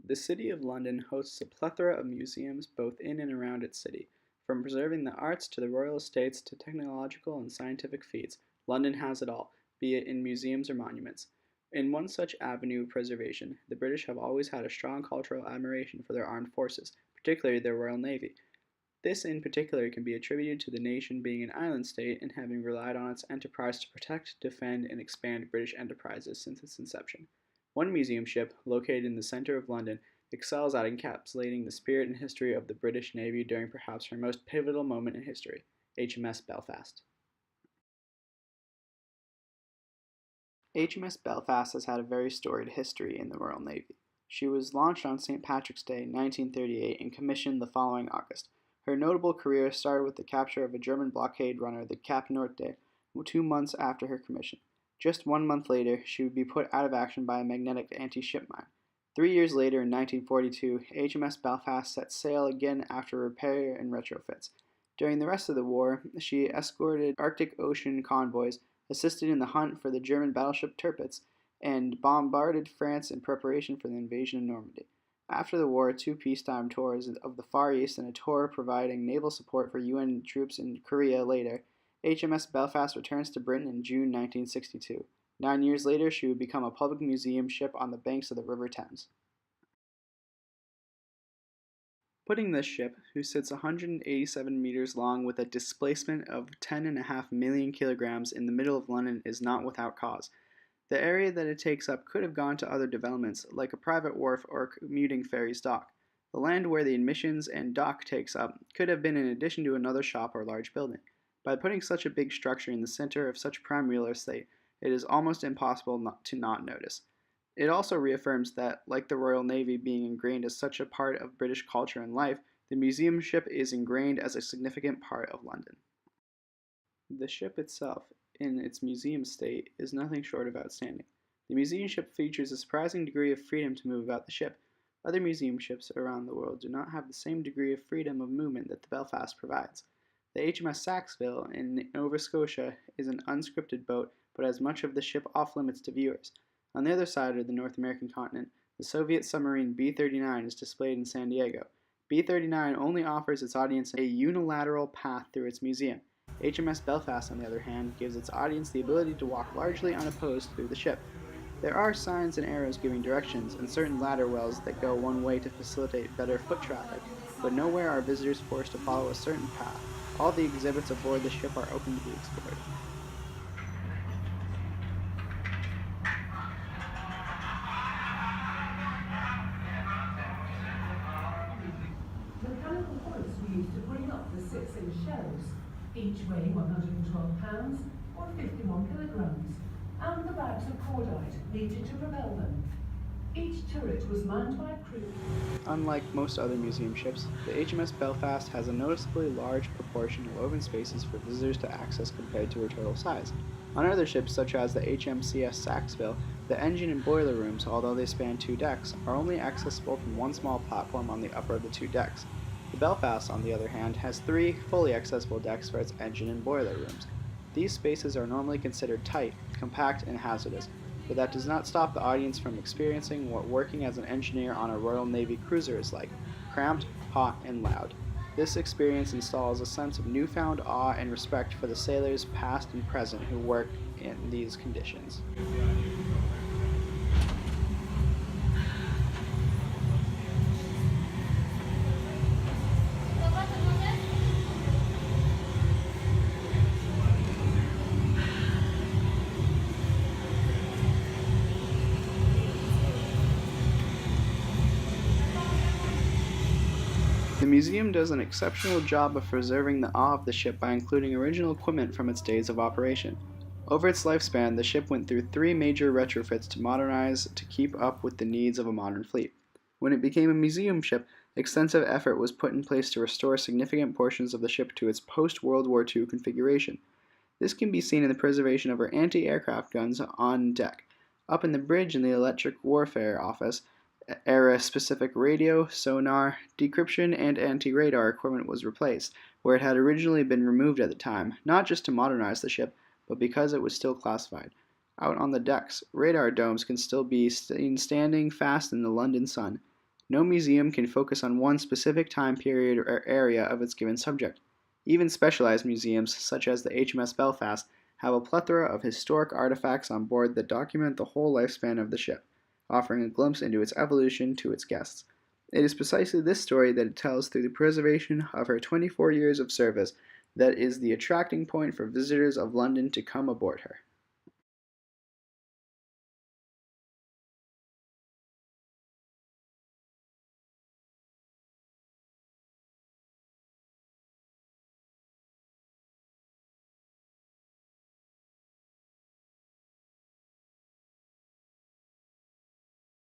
The City of London hosts a plethora of museums both in and around its city. From preserving the arts to the royal estates to technological and scientific feats, London has it all, be it in museums or monuments. In one such avenue of preservation, the British have always had a strong cultural admiration for their armed forces, particularly their Royal Navy. This in particular can be attributed to the nation being an island state and having relied on its enterprise to protect, defend, and expand British enterprises since its inception. One museum ship, located in the center of London, excels at encapsulating the spirit and history of the British Navy during perhaps her most pivotal moment in history, HMS Belfast. HMS Belfast has had a very storied history in the Royal Navy. She was launched on St. Patrick's Day, 1938, and commissioned the following August. Her notable career started with the capture of a German blockade runner, the Cap Norte, 2 months after her commission. Just 1 month later, she would be put out of action by a magnetic anti-ship mine. 3 years later, in 1942, HMS Belfast set sail again after repair and retrofits. During the rest of the war, she escorted Arctic Ocean convoys, assisted in the hunt for the German battleship Tirpitz, and bombarded France in preparation for the invasion of Normandy. After the war, 2 peacetime tours of the Far East and a tour providing naval support for UN troops in Korea later, HMS Belfast returns to Britain in June 1962. 9 years later, she would become a public museum ship on the banks of the River Thames. Putting this ship, who sits 187 meters long with a displacement of 10.5 million kilograms in the middle of London, is not without cause. The area that it takes up could have gone to other developments, like a private wharf or a commuting ferry's dock. The land where the admissions and dock takes up could have been in addition to another shop or large building. By putting such a big structure in the center of such prime real estate, it is almost impossible to not notice. It also reaffirms that, like the Royal Navy being ingrained as such a part of British culture and life, the museum ship is ingrained as a significant part of London. The ship itself, in its museum state, is nothing short of outstanding. The museum ship features a surprising degree of freedom to move about the ship. Other museum ships around the world do not have the same degree of freedom of movement that the Belfast provides. The HMS Saxville in Nova Scotia is an unscripted boat, but has much of the ship off limits to viewers. On the other side of the North American continent, the Soviet submarine B-39 is displayed in San Diego. B-39 only offers its audience a unilateral path through its museum. HMS Belfast, on the other hand, gives its audience the ability to walk largely unopposed through the ship. There are signs and arrows giving directions, and certain ladder wells that go one way to facilitate better foot traffic, but nowhere are visitors forced to follow a certain path. All the exhibits aboard the ship are open to be explored. Mechanical hoists were used to bring up the 6-inch shells, each weighing 112 pounds or 51 kilograms, and the bags of cordite needed to propel them. Each turret was manned by a crew. Unlike most other museum ships, the HMS Belfast has a noticeably large proportion of open spaces for visitors to access compared to her total size. On other ships, such as the HMCS Saxville, the engine and boiler rooms, although they span 2 decks, are only accessible from one small platform on the upper of the 2 decks. The Belfast, on the other hand, has 3 fully accessible decks for its engine and boiler rooms. These spaces are normally considered tight, compact, and hazardous, but that does not stop the audience from experiencing what working as an engineer on a Royal Navy cruiser is like: cramped, hot, and loud. This experience installs a sense of newfound awe and respect for the sailors past and present who work in these conditions. The museum does an exceptional job of preserving the awe of the ship by including original equipment from its days of operation. Over its lifespan, the ship went through 3 major retrofits to modernize to keep up with the needs of a modern fleet. When it became a museum ship, extensive effort was put in place to restore significant portions of the ship to its post-World War II configuration. This can be seen in the preservation of her anti-aircraft guns on deck. Up in the bridge in the electric warfare office, era-specific radio, sonar, decryption, and anti-radar equipment was replaced, where it had originally been removed at the time, not just to modernize the ship, but because it was still classified. Out on the decks, radar domes can still be seen standing fast in the London sun. No museum can focus on one specific time period or area of its given subject. Even specialized museums, such as the HMS Belfast, have a plethora of historic artifacts on board that document the whole lifespan of the ship, offering a glimpse into its evolution to its guests. It is precisely this story that it tells through the preservation of her 24 years of service that is the attracting point for visitors of London to come aboard her.